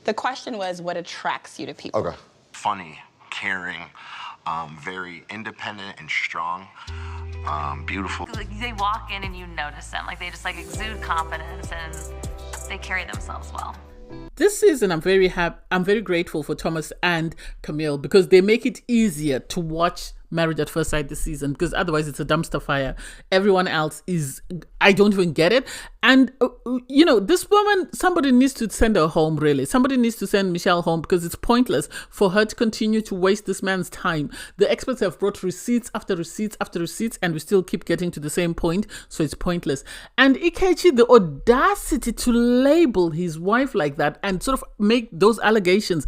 The question was, what attracts you to people? Okay. Funny, caring, very independent and strong, beautiful. Like, they walk in and you notice them. Like, they just like exude confidence and they carry themselves well. This season, I'm very grateful for Thomas and Camille because they make it easier to watch Married at First Sight this season, because otherwise it's a dumpster fire. Everyone else is, I don't even get it. And, this woman, somebody needs to send her home, really. Somebody needs to send Michelle home because it's pointless for her to continue to waste this man's time. The experts have brought receipts after receipts after receipts, and we still keep getting to the same point, so it's pointless. And Ikechi, the audacity to label his wife like that and sort of make those allegations.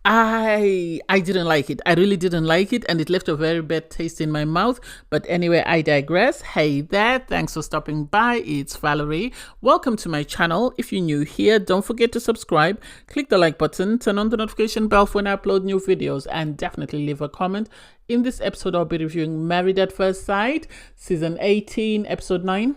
I didn't like it. I really didn't like it, and it left a very bad taste in my mouth. But anyway, I digress. Hey there, thanks for stopping by. It's Valerie. Welcome to my channel. If you're new here, don't forget to subscribe, click the like button, turn on the notification bell for when I upload new videos, and definitely leave a comment. In this episode, I'll be reviewing Married at First Sight, Season 18, Episode 9.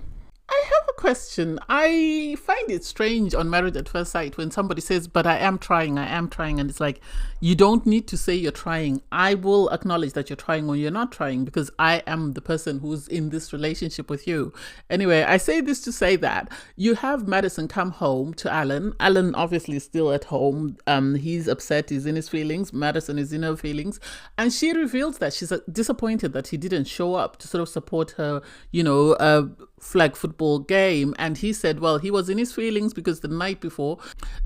I have a question. I find it strange on Married at First Sight when somebody says, but I am trying, and it's like, you don't need to say you're trying. I will acknowledge that you're trying or you're not trying because I am the person who's in this relationship with you. Anyway, I say this to say that you have Madison come home to Allen. Allen obviously is still at home. He's upset, he's in his feelings. Madison is in her feelings. And she reveals that she's disappointed that he didn't show up to sort of support her, flag football game. And he said, well, he was in his feelings because the night before.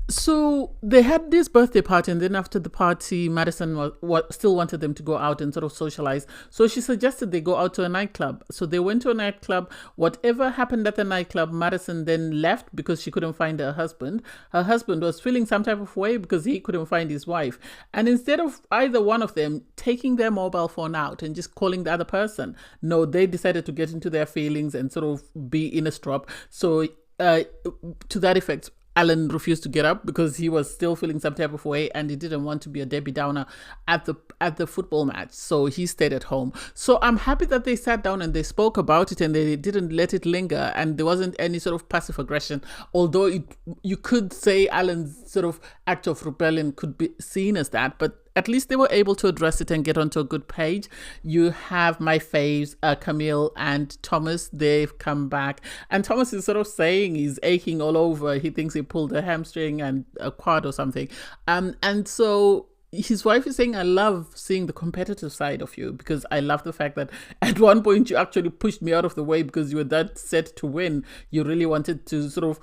So they had this birthday party, and then after the party, Madison still wanted them to go out and sort of socialize. So she suggested they go out to a nightclub. So they went to a nightclub. Whatever happened at the nightclub, Madison then left because she couldn't find her husband. Her husband was feeling some type of way because he couldn't find his wife. And instead of either one of them taking their mobile phone out and just calling the other person, no, they decided to get into their feelings and sort of be in a strop. So to that effect, Allen refused to get up because he was still feeling some type of way and he didn't want to be a Debbie Downer at the football match. So he stayed at home. So I'm happy that they sat down and they spoke about it and they didn't let it linger, and there wasn't any sort of passive aggression. Although you could say Allen's sort of act of rebellion could be seen as that, but at least they were able to address it and get onto a good page. You have my faves, Camille and Thomas. They've come back. And Thomas is sort of saying he's aching all over. He thinks he pulled a hamstring and a quad or something. And so his wife is saying, I love seeing the competitive side of you because I love the fact that at one point you actually pushed me out of the way because you were that set to win. You really wanted to sort of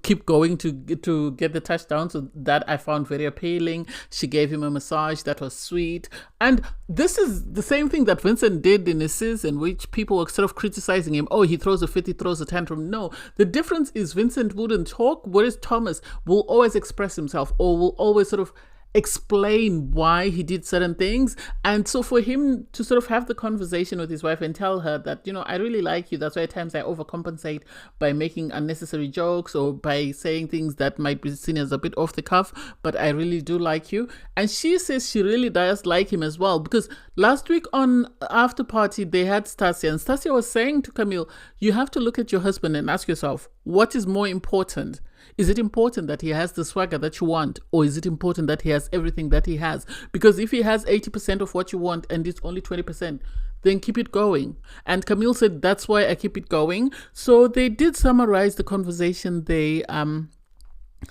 keep going to get the touchdown. So that I found very appealing. She gave him a massage that was sweet. And this is the same thing that Vincent did in a season, which people were sort of criticizing him. Oh, he throws a fit, he throws a tantrum. No, the difference is Vincent wouldn't talk, whereas Thomas will always express himself or will always sort of explain why he did certain things. And so for him to sort of have the conversation with his wife and tell her that, I really like you, that's why at times I overcompensate by making unnecessary jokes or by saying things that might be seen as a bit off the cuff, but I really do like you. And she says she really does like him as well, because last week on After Party they had Stasia, and Stasia was saying to Camille, you have to look at your husband and ask yourself, what is more important? Is it important that he has the swagger that you want, or is it important that he has everything that he has? Because if he has 80% of what you want and it's only 20%, then keep it going. And Camille said, that's why I keep it going. So they did summarize the conversation they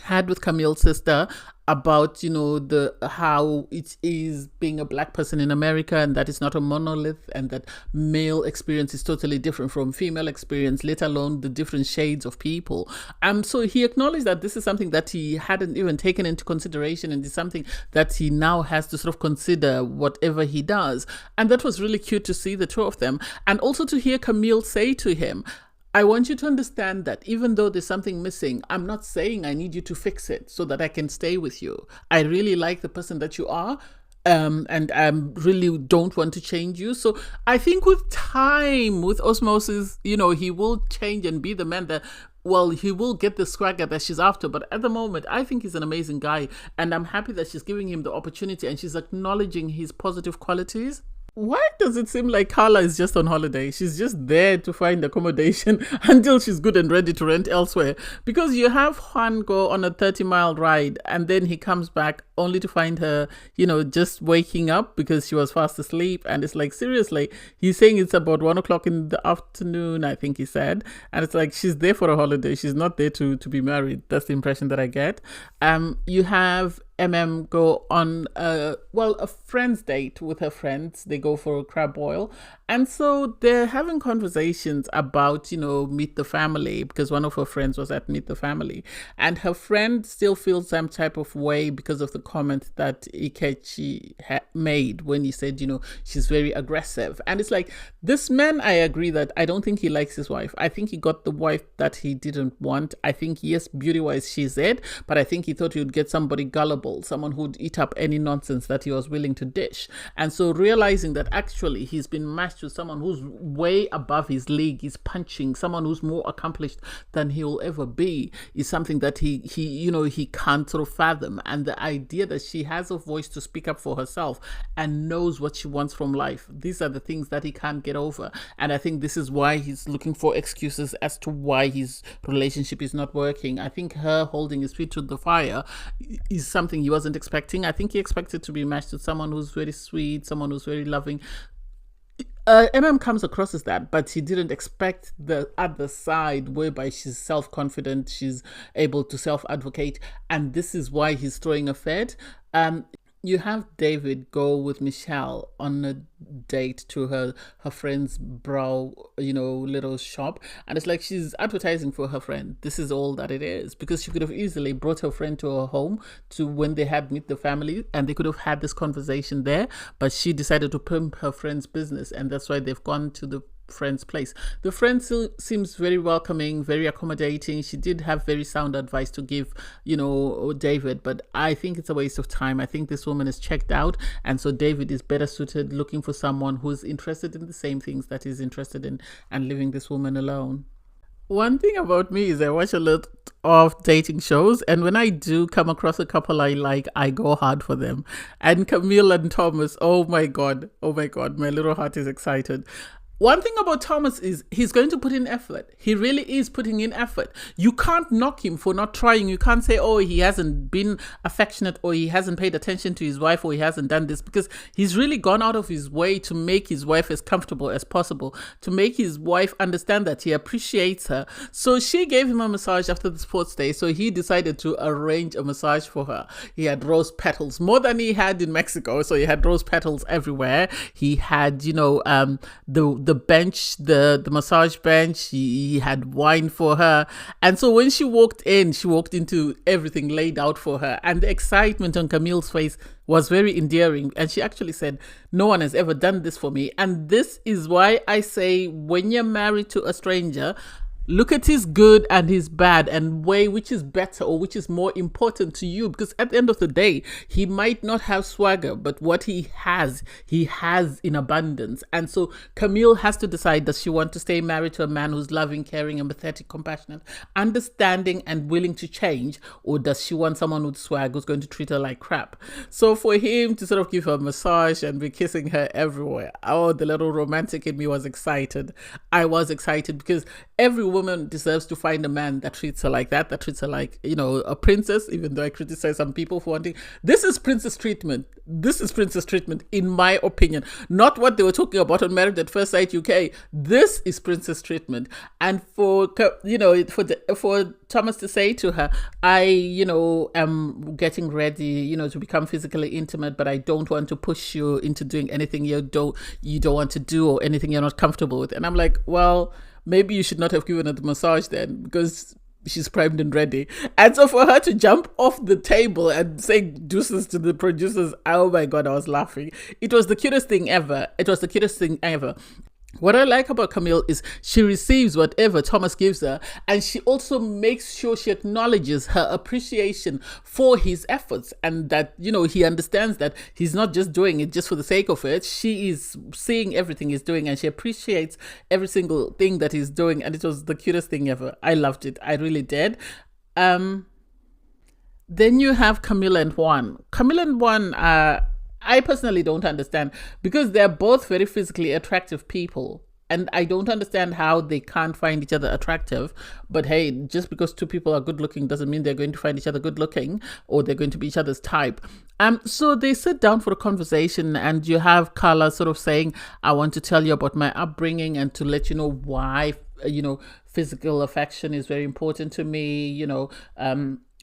had with Camille's sister about how it is being a black person in America, and that it's not a monolith, and that male experience is totally different from female experience, let alone the different shades of people. So he acknowledged that this is something that he hadn't even taken into consideration, and it's something that he now has to sort of consider whatever he does. And that was really cute to see the two of them, and also to hear Camille say to him, I want you to understand that even though there's something missing, I'm not saying I need you to fix it so that I can stay with you. I really like the person that you are, and I really don't want to change you. So I think with time, with osmosis, he will change and be the man that, well, he will get the swagger that she's after. But at the moment, I think he's an amazing guy, and I'm happy that she's giving him the opportunity and she's acknowledging his positive qualities. why does it seem like Carla is just on holiday? She's just there to find accommodation until she's good and ready to rent elsewhere. Because you have Juan go on a 30-mile ride and then he comes back only to find her, just waking up because she was fast asleep. And it's like, seriously, he's saying it's about 1 o'clock in the afternoon, I think he said. And it's like, she's there for a holiday. She's not there to be married. That's the impression that I get. You have Emem go on a friend's date with her friends. They go for a crab boil, and so they're having conversations about Meet the Family, because one of her friends was at Meet the Family, and her friend still feels some type of way because of the comment that Ikechi made when he said she's very aggressive. And it's like, this man, I agree that I don't think he likes his wife. I think he got the wife that he didn't want. I think, yes, beauty wise she's it, but I think he thought he would get somebody gullible, someone who'd eat up any nonsense that he was willing to dish. And so realizing that actually he's been matched with someone who's way above his league, he's punching someone who's more accomplished than he will ever be, is something that he can't sort of fathom. And the idea that she has a voice to speak up for herself and knows what she wants from life, these are the things that he can't get over. And I think this is why he's looking for excuses as to why his relationship is not working. I think her holding his feet to the fire is something he wasn't expecting. I think he expected to be matched with someone who's very sweet, someone who's very loving. MM comes across as that, but he didn't expect the other side, whereby she's self-confident, she's able to self-advocate, and this is why he's throwing a fit. You have David go with Michelle on a date to her friend's brow, little shop. And it's like she's advertising for her friend. This is all that it is, because she could have easily brought her friend to her home to when they had Meet the Family, and they could have had this conversation there. But she decided to pimp her friend's business, and that's why they've gone to the friend's place. The friend still seems very welcoming, very accommodating. She did have very sound advice to give, David, but I think it's a waste of time. I think this woman is checked out, and so David is better suited looking for someone who's interested in the same things that he's interested in, and leaving this woman alone. One thing about me is I watch a lot of dating shows, and when I do come across a couple I like, I go hard for them. And Camille and Thomas, oh my god, my little heart is excited. One thing about Thomas is he's going to put in effort. He really is putting in effort. You can't knock him for not trying. You can't say, oh, he hasn't been affectionate, or he hasn't paid attention to his wife, or he hasn't done this, because he's really gone out of his way to make his wife as comfortable as possible, to make his wife understand that he appreciates her. So she gave him a massage after the sports day, so he decided to arrange a massage for her. He had rose petals, more than he had in Mexico, so he had rose petals everywhere. He had, the bench, the massage bench. He had wine for her. And so when she walked into everything laid out for her. And the excitement on Camille's face was very endearing. And she actually said, no one has ever done this for me. And this is why I say, when you're married to a stranger, look at his good and his bad and weigh which is better or which is more important to you. Because at the end of the day, he might not have swagger, but what he has in abundance. And so Camille has to decide, does she want to stay married to a man who's loving, caring, empathetic, compassionate, understanding, and willing to change? Or does she want someone with swag who's going to treat her like crap? So for him to sort of give her a massage and be kissing her everywhere, oh, the little romantic in me was excited. I was excited because every woman deserves to find a man that treats her like that treats her like, a princess, even though I criticize some people for wanting. This is princess treatment. This is princess treatment, in my opinion. Not what they were talking about on Married at First Sight UK. This is princess treatment. And for Thomas to say to her, I, am getting ready, to become physically intimate, but I don't want to push you into doing anything you don't want to do, or anything you're not comfortable with. And I'm like, well, maybe you should not have given her the massage then, because she's primed and ready. And so for her to jump off the table and say deuces to the producers, oh my God, I was laughing. It was the cutest thing ever. What I like about Camille is she receives whatever Thomas gives her, and she also makes sure she acknowledges her appreciation for his efforts, and that, he understands that he's not just doing it just for the sake of it. She is seeing everything he's doing, and she appreciates every single thing that he's doing, and it was the cutest thing ever. I loved it. I really did. Then you have Camille and Juan. Camille and Juan I personally don't understand, because they're both very physically attractive people. And I don't understand how they can't find each other attractive. But hey, just because two people are good looking doesn't mean they're going to find each other good looking, or they're going to be each other's type. So they sit down for a conversation, and you have Carla sort of saying, I want to tell you about my upbringing and to let you know why, physical affection is very important to me,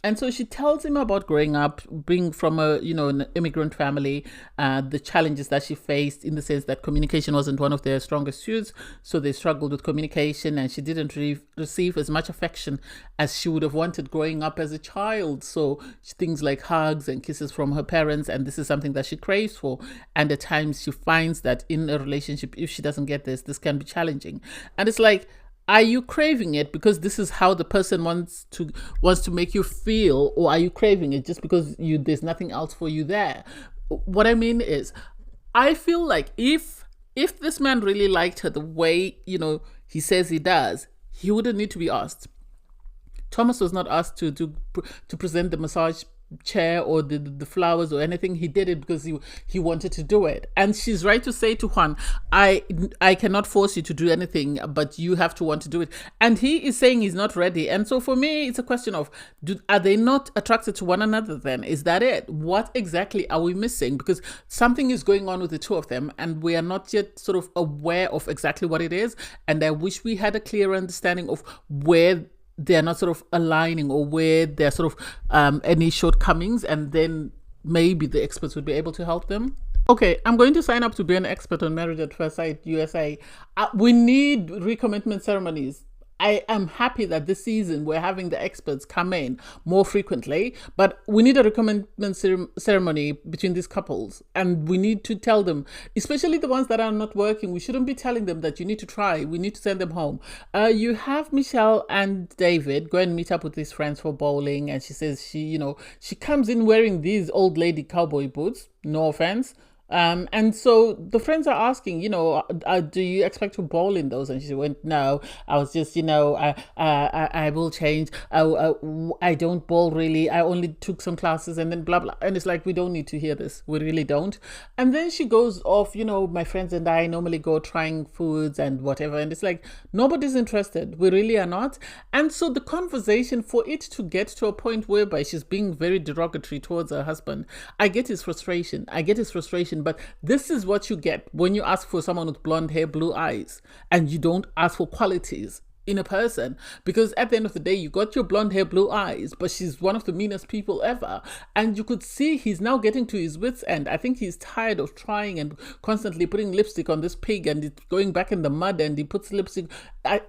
and so she tells him about growing up, being from an immigrant family, the challenges that she faced, in the sense that communication wasn't one of their strongest suits. So they struggled with communication, and she didn't receive as much affection as she would have wanted growing up as a child. So things like hugs and kisses from her parents, and this is something that she craves for. And at times she finds that in a relationship, if she doesn't get this can be challenging. And it's like, are you craving it because this is how the person wants to make you feel, or are you craving it just because there's nothing else for you there? What I mean is, I feel like if this man really liked her the way he says he does, he wouldn't need to be asked. Thomas was not asked to present the massage chair or the flowers or anything. He did it because he wanted to do it. And she's right to say to Juan, I cannot force you to do anything, but you have to want to do it. And he is saying he's not ready. And so for me, it's a question of, are they not attracted to one another then? Is that it? What exactly are we missing? Because something is going on with the two of them, and we are not yet sort of aware of exactly what it is. And I wish we had a clear understanding of where they're not sort of aligning, or where there are sort of any shortcomings, and then maybe the experts would be able to help them. Okay, I'm going to sign up to be an expert on Marriage at First Sight USA. We need recommitment ceremonies. I am happy that this season we're having the experts come in more frequently, but we need a recommitment ceremony between these couples, and we need to tell them, especially the ones that are not working, we shouldn't be telling them that you need to try. We need to send them home. You have Michelle and David go and meet up with his friends for bowling, and she says she comes in wearing these old lady cowboy boots, no offense. And so the friends are asking, do you expect to bowl in those? And she went, no, I was just, I will change. I don't bowl really. I only took some classes, and then blah, blah. And it's like, we don't need to hear this. We really don't. And then she goes off, my friends and I normally go trying foods and whatever. And it's like, nobody's interested. We really are not. And so the conversation, for it to get to a point whereby she's being very derogatory towards her husband, I get his frustration. But this is what you get when you ask for someone with blonde hair, blue eyes, and you don't ask for qualities in a person. Because at the end of the day, you got your blonde hair, blue eyes, but she's one of the meanest people ever. And you could see he's now getting to his wits' end. I think he's tired of trying and constantly putting lipstick on this pig, and it's going back in the mud, and he puts lipstick.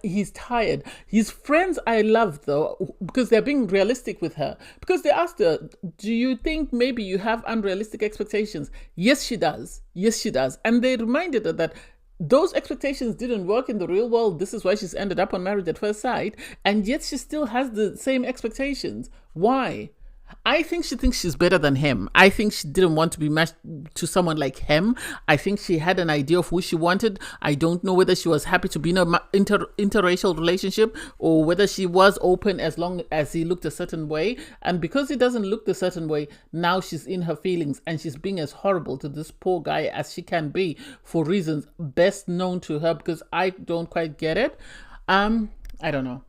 He's tired. His friends I love, though, because they're being realistic with her. Because they asked her, do you think maybe you have unrealistic expectations? Yes, she does. And they reminded her that those expectations didn't work in the real world. This is why she's ended up on Marriage at First Sight, and yet she still has the same expectations. Why? I think she thinks she's better than him. I think she didn't want to be matched to someone like him. I think she had an idea of who she wanted. I don't know whether she was happy to be in an interracial relationship, or whether she was open as long as he looked a certain way. And because he doesn't look the certain way, now she's in her feelings, and she's being as horrible to this poor guy as she can be, for reasons best known to her, because I don't quite get it. I don't know.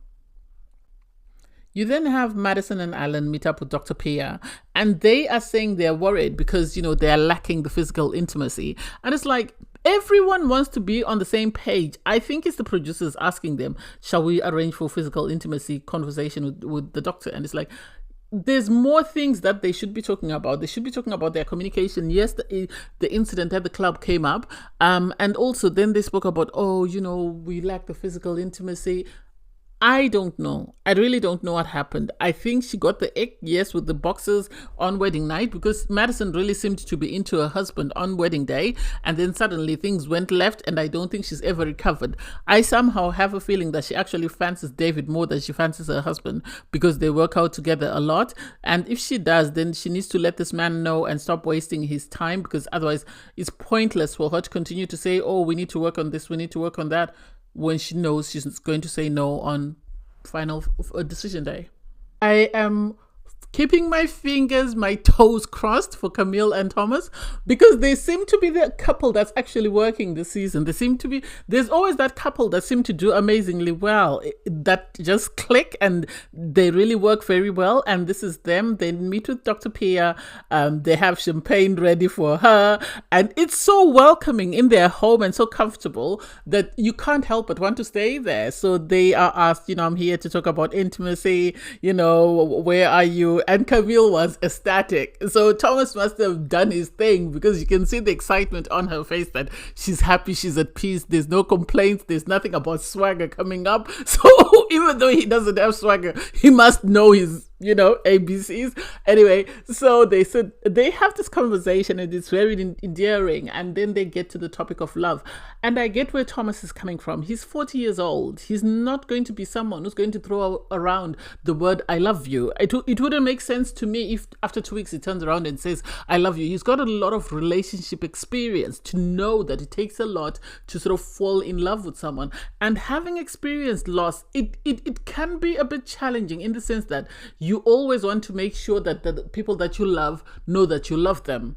You then have Madison and Allen meet up with Dr. Pia, and they are saying they're worried because, they're lacking the physical intimacy. And it's like, everyone wants to be on the same page. I think it's the producers asking them, shall we arrange for physical intimacy conversation with the doctor? And it's like, there's more things that they should be talking about. They should be talking about their communication. Yes, the incident at the club came up. And also then they spoke about, we lack the physical intimacy. I don't know. I really don't know what happened. I think she got the ick, yes, with the boxers on wedding night, because Madison really seemed to be into her husband on wedding day, and then suddenly things went left, and I don't think she's ever recovered. I somehow have a feeling that she actually fancies David more than she fancies her husband, because they work out together a lot. And if she does, then she needs to let this man know and stop wasting his time, because otherwise it's pointless for her to continue to say, we need to work on this, we need to work on that, when she knows she's going to say no on final decision day. I am keeping my fingers, my toes crossed for Camille and Thomas, because they seem to be the couple that's actually working this season. There's always that couple that seem to do amazingly well, that just click and they really work very well. And this is them. They meet with Dr. Pia. They have champagne ready for her. And it's so welcoming in their home and so comfortable that you can't help but want to stay there. So they are asked, I'm here to talk about intimacy, where are you? And Camille was ecstatic. So Thomas must have done his thing, because you can see the excitement on her face that she's happy, she's at peace, there's no complaints, there's nothing about swagger coming up. So even though he doesn't have swagger, he must know his ABCs. Anyway, so they said they have this conversation and it's very endearing, and then they get to the topic of love. And I get where Thomas is coming from. He's 40 years old. He's not going to be someone who's going to throw around the word I love you. It wouldn't make sense to me if after 2 weeks he turns around and says I love you. He's got a lot of relationship experience to know that it takes a lot to sort of fall in love with someone. And having experienced loss, it can be a bit challenging, in the sense that you always want to make sure that the people that you love know that you love them,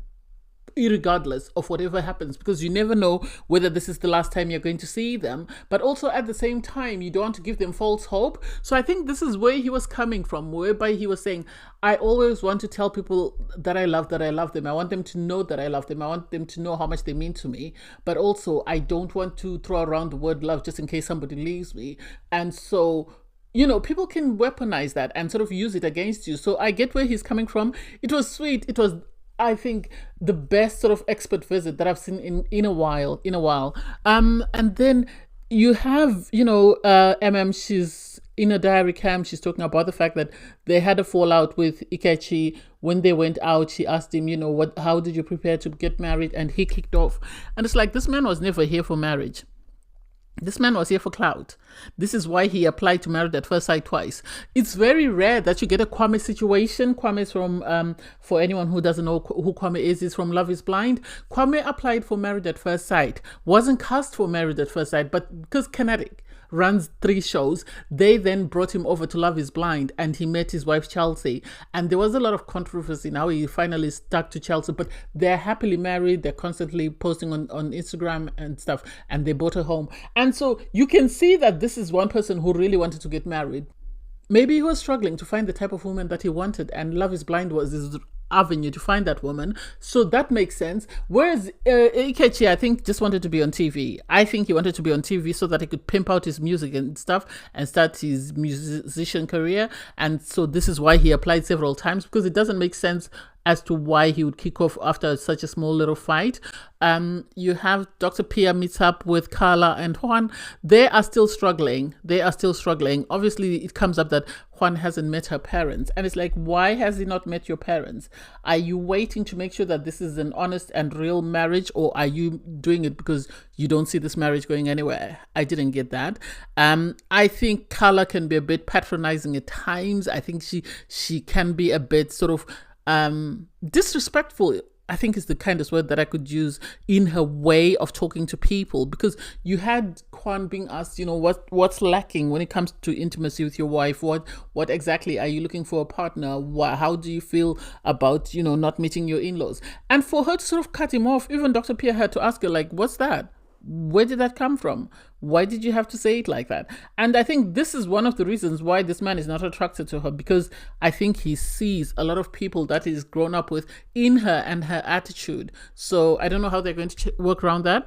irregardless of whatever happens, because you never know whether this is the last time you're going to see them. But also at the same time, you don't want to give them false hope. So I think this is where he was coming from, whereby he was saying, I always want to tell people that I love them. I want them to know that I love them. I want them to know how much they mean to me. But also, I don't want to throw around the word love just in case somebody leaves me. And so people can weaponize that and sort of use it against you. So I get where he's coming from. It was sweet. It was, I think, the best sort of expert visit that I've seen in a while. And then you have, MM, she's in a diary cam. She's talking about the fact that they had a fallout with Ikechi. When they went out, she asked him, how did you prepare to get married? And he kicked off. And it's like, this man was never here for marriage. This man was here for clout. This is why he applied to Married at First Sight twice. It's very rare that you get a Kwame situation. Kwame is from, for anyone who doesn't know who Kwame is from Love is Blind. Kwame applied for Married at First Sight, wasn't cast for Married at First Sight, but because Kinetic runs 3 shows, they then brought him over to Love is Blind, and he met his wife Chelsea, and there was a lot of controversy. Now he finally stuck to Chelsea, but they're happily married. They're constantly posting on Instagram and stuff, and they brought her home. And so you can see that this is one person who really wanted to get married. Maybe he was struggling to find the type of woman that he wanted, and Love is Blind was his avenue to find that woman. So that makes sense. Whereas Ikechi, I think, just wanted to be on TV. I think he wanted to be on TV so that he could pimp out his music and stuff and start his musician career. And so this is why he applied several times, because it doesn't make sense as to why he would kick off after such a small little fight. You have Dr. Pia meets up with Carla and Juan. They are still struggling. Obviously, it comes up that Juan hasn't met her parents. And it's like, why has he not met your parents? Are you waiting to make sure that this is an honest and real marriage, or are you doing it because you don't see this marriage going anywhere? I didn't get that. I think Carla can be a bit patronizing at times. I think she can be a bit sort of disrespectful, I think is the kindest word that I could use, in her way of talking to people, because you had Juan being asked, what's lacking when it comes to intimacy with your wife? What exactly are you looking for a partner? How do you feel about, not meeting your in-laws? And for her to sort of cut him off, even Dr. Pia had to ask her, like, what's that? Where did that come from? Why did you have to say it like that? And I think this is one of the reasons why this man is not attracted to her, because I think he sees a lot of people that he's grown up with in her and her attitude. So I don't know how they're going to work around that.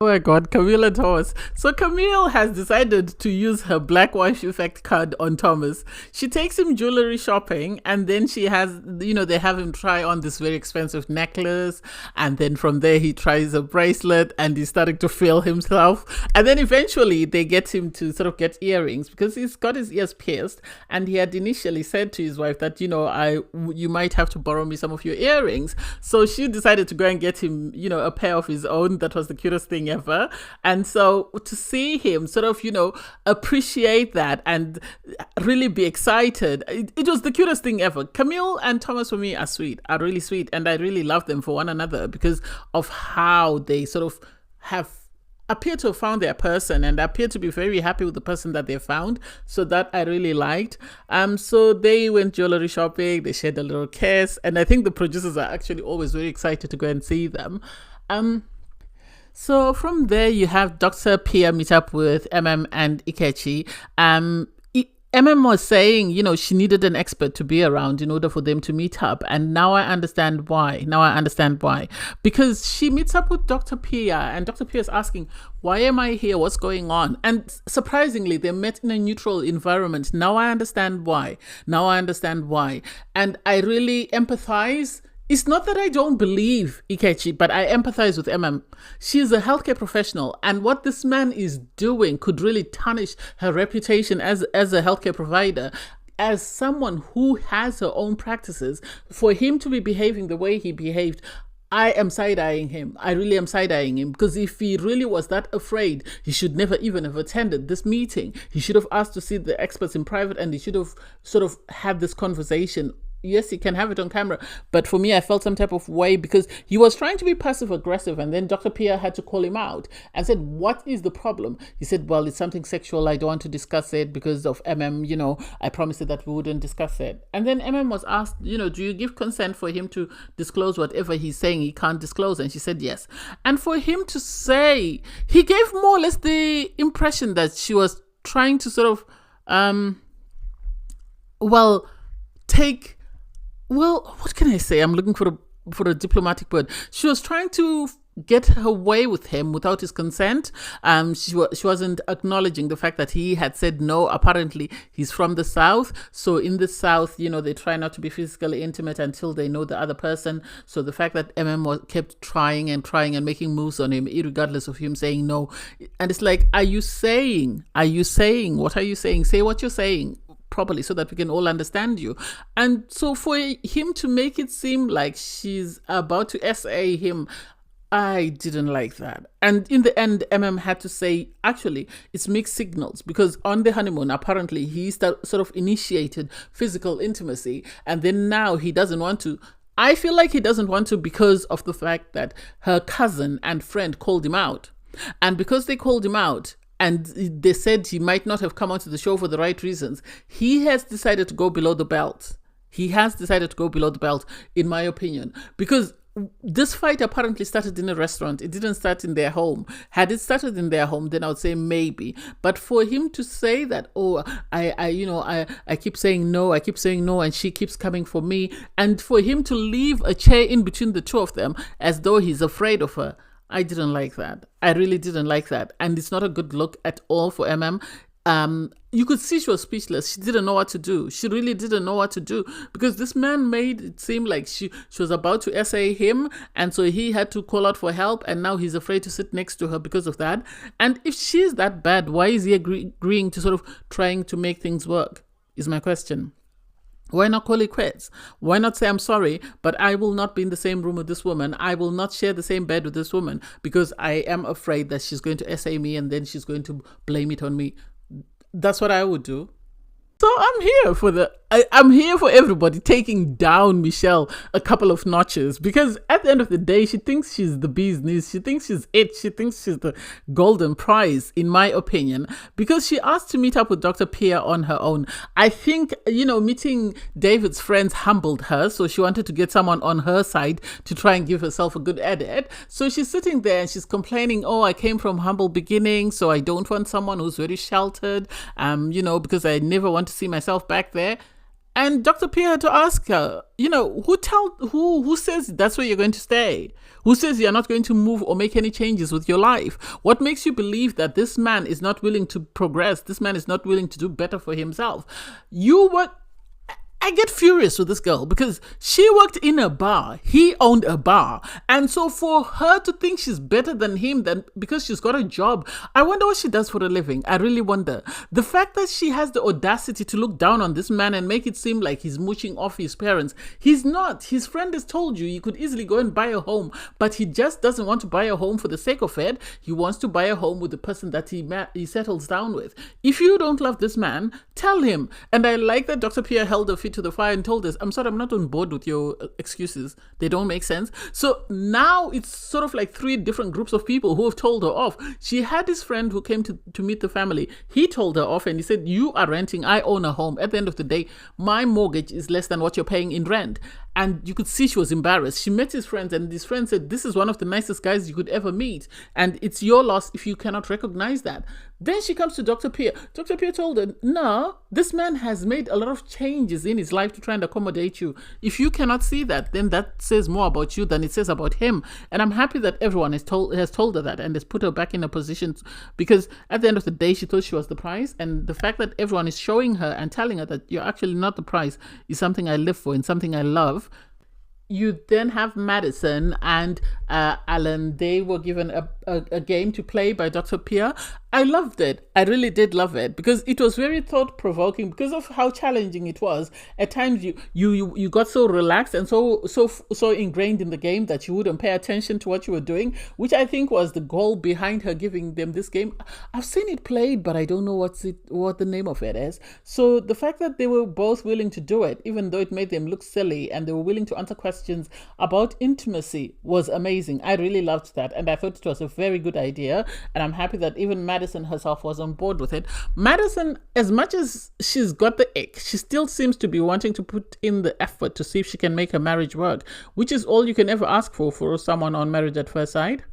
Oh my God, Camille and Thomas. So Camille has decided to use her Black Wife Effect card on Thomas. She takes him jewelry shopping, and then she has, they have him try on this very expensive necklace. And then from there, he tries a bracelet and he's starting to feel himself. And then eventually they get him to sort of get earrings, because he's got his ears pierced. And he had initially said to his wife that, you might have to borrow me some of your earrings. So she decided to go and get him, a pair of his own. That was the cutest thing ever. And so to see him sort of, appreciate that and really be excited, it was the cutest thing ever. Camille and Thomas, for me, are really sweet. And I really love them for one another because of how they sort of have appear to have found their person and appear to be very happy with the person that they found. So that I really liked. So they went jewelry shopping, they shared a little kiss, and I think the producers are actually always very excited to go and see them. So from there you have Dr. Pia meet up with Emem and Ikechi. Emem was saying, she needed an expert to be around in order for them to meet up. And now I understand why. Because she meets up with Dr. Pia and Dr. Pia is asking, why am I here? What's going on? And surprisingly, they met in a neutral environment. Now I understand why. And I really empathize. It's not that I don't believe Ikechi, but I empathize with Emem. She's a healthcare professional, and what this man is doing could really tarnish her reputation as a healthcare provider. As someone who has her own practices, for him to be behaving the way he behaved, I am side-eyeing him. I really am side-eyeing him, because if he really was that afraid, he should never even have attended this meeting. He should have asked to see the experts in private, and he should have sort of had this conversation. Yes, he can have it on camera, but for me, I felt some type of way because he was trying to be passive-aggressive, and then Dr. Pia had to call him out and said, what is the problem? He said, well, it's something sexual. I don't want to discuss it because of Emem. I promised that we wouldn't discuss it. And then Emem was asked, do you give consent for him to disclose whatever he's saying he can't disclose? And she said yes. And for him to say, he gave more or less the impression that she was trying to sort of, what can I say? I'm looking for a diplomatic word. She was trying to get her way with him without his consent. She wasn't acknowledging the fact that he had said no. Apparently, he's from the South. So in the South, they try not to be physically intimate until they know the other person. So the fact that Emem kept trying and making moves on him, regardless of him saying no. And it's like, what are you saying? Say what you're saying properly so that we can all understand you. And so for him to make it seem like she's about to SA him, I didn't like that. And in the end, Emem had to say, actually, it's mixed signals, because on the honeymoon, apparently he sort of initiated physical intimacy, and then now he doesn't want to. I feel like he doesn't want to because of the fact that her cousin and friend called him out. And because they called him out, and they said he might not have come onto the show for the right reasons, he has decided to go below the belt. In my opinion, because this fight apparently started in a restaurant. It didn't start in their home. Had it started in their home, then I would say maybe. But for him to say that, I keep saying no, and she keeps coming for me, and for him to leave a chair in between the two of them as though he's afraid of her, I didn't like that. I really didn't like that. And it's not a good look at all for Emem. You could see she was speechless. She didn't know what to do. She really didn't know what to do, because this man made it seem like she was about to SA him, and so he had to call out for help, and now he's afraid to sit next to her because of that. And if she's that bad, why is he agreeing to sort of trying to make things work, is my question. Why not call it quits? Why not say, I'm sorry, but I will not be in the same room with this woman. I will not share the same bed with this woman, because I am afraid that she's going to SA me and then she's going to blame it on me. That's what I would do. So I'm here for everybody taking down Michelle a couple of notches, because at the end of the day, she thinks she's the bee's knees. She thinks she's it. She thinks she's the golden prize, in my opinion, because she asked to meet up with Dr. Pia on her own. I think, meeting David's friends humbled her. So she wanted to get someone on her side to try and give herself a good edit. So she's sitting there and she's complaining, I came from humble beginnings, so I don't want someone who's very sheltered, because I never want to see myself back there. And Dr. Pia had to ask her, who says that's where you're going to stay? Who says you're not going to move or make any changes with your life? What makes you believe that this man is not willing to progress? This man is not willing to do better for himself? I get furious with this girl because she worked in a bar. He owned a bar. And so for her to think she's better than him because she's got a job, I wonder what she does for a living. I really wonder. The fact that she has the audacity to look down on this man and make it seem like he's mooching off his parents. He's not. His friend has told you could easily go and buy a home, but he just doesn't want to buy a home for the sake of it. He wants to buy a home with the person that he settles down with. If you don't love this man, tell him. And I like that Dr. Pia held her feet to the fire and told us, I'm sorry, I'm not on board with your excuses. They don't make sense. So now it's sort of like 3 different groups of people who have told her off. She had this friend who came to meet the family. He told her off and he said, you are renting, I own a home. At the end of the day, my mortgage is less than what you're paying in rent. And you could see she was embarrassed. She met his friends and his friend said, this is one of the nicest guys you could ever meet. And it's your loss if you cannot recognize that. Then she comes to Dr. Pierre. Dr. Pierre told her, no, this man has made a lot of changes in his life to try and accommodate you. If you cannot see that, then that says more about you than it says about him. And I'm happy that everyone has told her that and has put her back in a position, because at the end of the day, she thought she was the prize. And the fact that everyone is showing her and telling her that you're actually not the prize is something I live for and something I love. You then have Madison and Allen. They were given a game to play by Dr. Pierre. I loved it. I really did love it because it was very thought-provoking because of how challenging it was. At times you got so relaxed and so ingrained in the game that you wouldn't pay attention to what you were doing, which I think was the goal behind her giving them this game. I've seen it played, but I don't know what the name of it is. So the fact that they were both willing to do it, even though it made them look silly, and they were willing to answer questions about intimacy, was amazing. I really loved that, and I thought it was a very good idea, and I'm happy that even Madison herself was on board with it. Madison, as much as she's got the ick, she still seems to be wanting to put in the effort to see if she can make her marriage work, which is all you can ever ask for someone on Marriage at First Sight.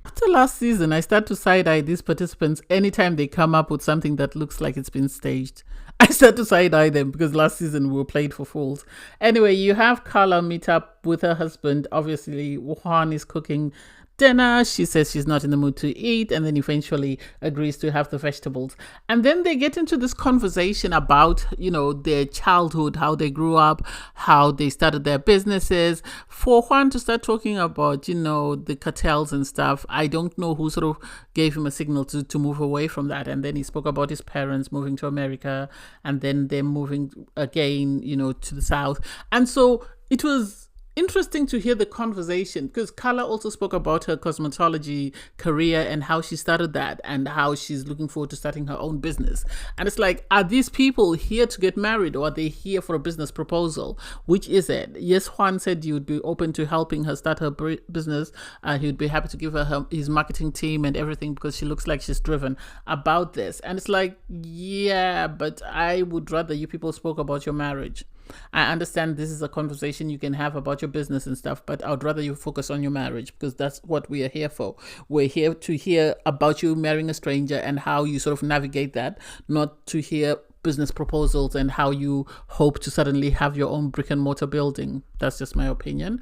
After last season, I start to side-eye these participants anytime they come up with something that looks like it's been staged. I start to side-eye them because last season we were played for fools. Anyway, you have Carla meet up with her husband. Obviously, Juan is cooking dinner. She says she's not in the mood to eat and then eventually agrees to have the vegetables. And then they get into this conversation about, their childhood, how they grew up, how they started their businesses. For Juan to start talking about, the cartels and stuff, I don't know who sort of gave him a signal to move away from that. And then he spoke about his parents moving to America and then them moving again, to the South. And so it was interesting to hear the conversation because Carla also spoke about her cosmetology career and how she started that and how she's looking forward to starting her own business. And it's like, are these people here to get married or are they here for a business proposal? Which is it? Yes, Juan said you would be open to helping her start her business. He would be happy to give her his marketing team and everything because she looks like she's driven about this. And it's like, yeah, but I would rather you people spoke about your marriage. I understand this is a conversation you can have about your business and stuff, but I would rather you focus on your marriage because that's what we are here for. We're here to hear about you marrying a stranger and how you sort of navigate that, not to hear business proposals and how you hope to suddenly have your own brick and mortar building. That's just my opinion.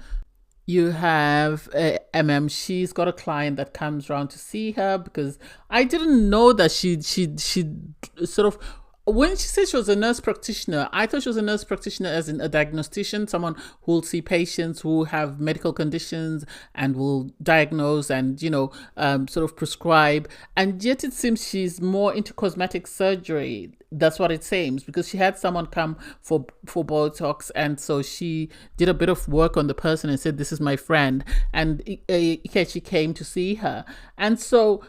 You have Emem. She's got a client that comes around to see her because I didn't know that she sort of, when she said she was a nurse practitioner, I thought she was a nurse practitioner as in a diagnostician, someone who will see patients who have medical conditions and will diagnose and, sort of prescribe. And yet it seems she's more into cosmetic surgery. That's what it seems, because she had someone come for Botox, and so she did a bit of work on the person and said, this is my friend. And Ikechi came to see her. And so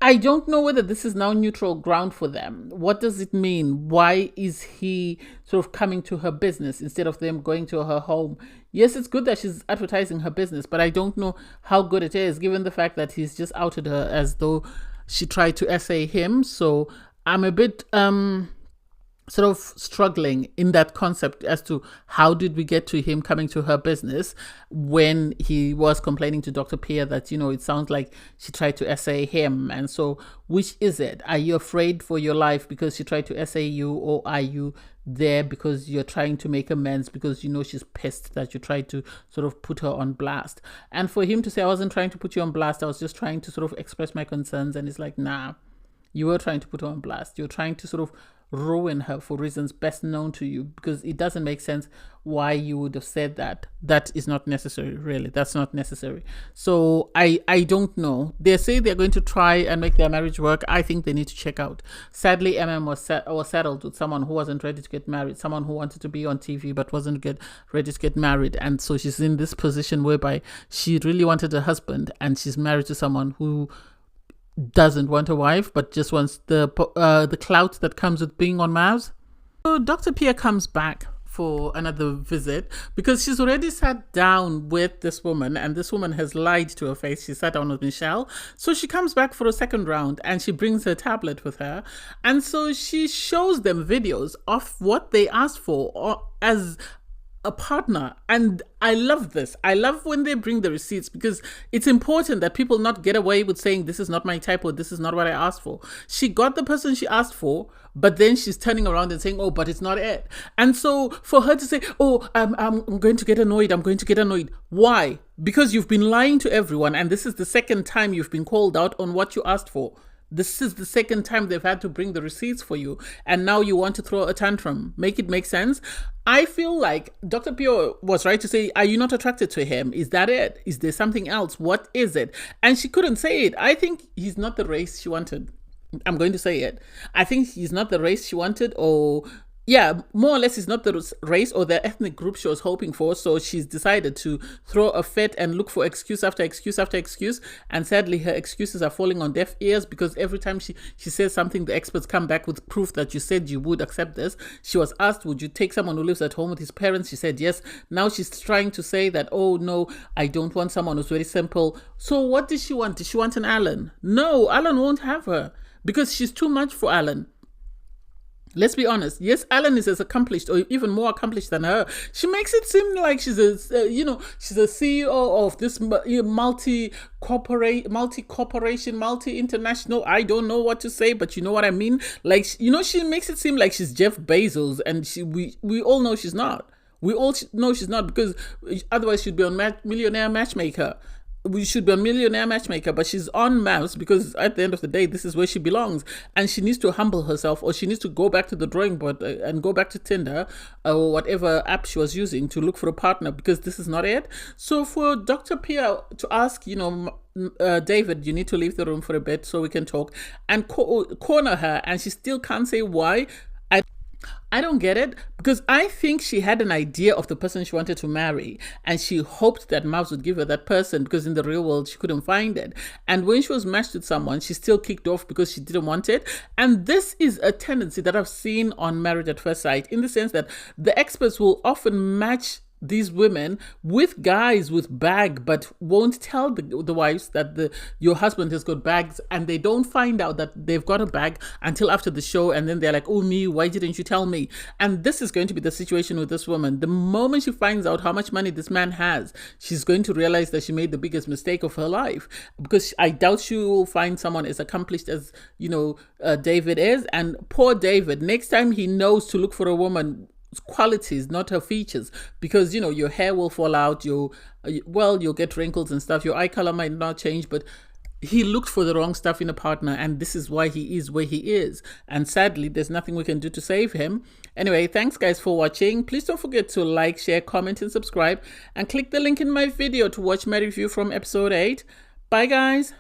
I don't know whether this is now neutral ground for them. What does it mean? Why is he sort of coming to her business instead of them going to her home? Yes, it's good that she's advertising her business, but I don't know how good it is given the fact that he's just outed her as though she tried to essay him. So I'm a bit sort of struggling in that concept as to how did we get to him coming to her business when he was complaining to Dr. Pierre that, it sounds like she tried to essay him. And so which is it? Are you afraid for your life because she tried to essay you, or are you there because you're trying to make amends because she's pissed that you tried to sort of put her on blast? And for him to say, I wasn't trying to put you on blast, I was just trying to sort of express my concerns. And it's like, nah, you were trying to put her on blast. You're trying to sort of ruin her for reasons best known to you, because it doesn't make sense why you would have said that. That is not necessary, really. That's not necessary. So I don't know. They say they're going to try and make their marriage work. I think they need to check out. Sadly, Emem was settled with someone who wasn't ready to get married, someone who wanted to be on TV but wasn't ready to get married. And so she's in this position whereby she really wanted a husband, and she's married to someone who doesn't want a wife but just wants the clout that comes with being on MAFS. So Dr. Pia comes back for another visit because she's already sat down with this woman, and this woman has lied to her face. She sat down with Michelle. So she comes back for a second round and she brings her tablet with her. And so she shows them videos of what they asked for as a partner. And I love this. I love when they bring the receipts, because it's important that people not get away with saying this is not my type or this is not what I asked for. She got the person she asked for, but then she's turning around and saying, oh, but it's not it. And so for her to say, oh, I'm going to get annoyed, I'm going to get annoyed. Why? Because you've been lying to everyone, and this is the second time you've been called out on what you asked for. This is the second time they've had to bring the receipts for you, and now you want to throw a tantrum. Make it make sense. I feel like Dr. Pio was right to say, are you not attracted to him? Is that it? Is there something else? What is it? And she couldn't say it. I think he's not the race she wanted. I'm going to say it. I think he's not the race she wanted, or yeah, more or less, it's not the race or the ethnic group she was hoping for. So she's decided to throw a fit and look for excuse after excuse after excuse. And sadly, her excuses are falling on deaf ears, because every time she says something, the experts come back with proof that you said you would accept this. She was asked, would you take someone who lives at home with his parents? She said yes. Now she's trying to say that, oh no, I don't want someone who's very simple. So what does she want? Does she want an Alan? No, Alan won't have her, because she's too much for Alan. Let's be honest. Yes, Alan is as accomplished or even more accomplished than her. She makes it seem like she's a, she's a CEO of this multi-corporation, multi-international. I don't know what to say, but you know what I mean? Like, she makes it seem like she's Jeff Bezos, and we all know she's not. We all know she's not, because otherwise she'd be on Millionaire Matchmaker. We should be a Millionaire Matchmaker, but she's on MAFS because at the end of the day, this is where she belongs, and she needs to humble herself, or she needs to go back to the drawing board and go back to Tinder or whatever app she was using to look for a partner, because this is not it. So for Dr. Pia to ask, David, you need to leave the room for a bit so we can talk, and corner her, and she still can't say why. I don't get it, because I think she had an idea of the person she wanted to marry, and she hoped that MAFS would give her that person, because in the real world she couldn't find it. And when she was matched with someone, she still kicked off because she didn't want it. And this is a tendency that I've seen on Married at First Sight, in the sense that the experts will often match these women with guys with bag, but won't tell the wives that your husband has got bags, and they don't find out that they've got a bag until after the show, and then they're like, oh me, why didn't you tell me? And this is going to be the situation with this woman. The moment she finds out how much money this man has, she's going to realize that she made the biggest mistake of her life, because I doubt she will find someone as accomplished as David is. And poor David, next time he knows to look for a woman qualities, not her features, because your hair will fall out, you'll get wrinkles and stuff, your eye color might not change, but he looked for the wrong stuff in a partner, and this is why he is where he is, and sadly there's nothing we can do to save him. Anyway, thanks guys for watching. Please don't forget to like, share, comment and subscribe, and click the link in my video to watch my review from episode 8. Bye guys.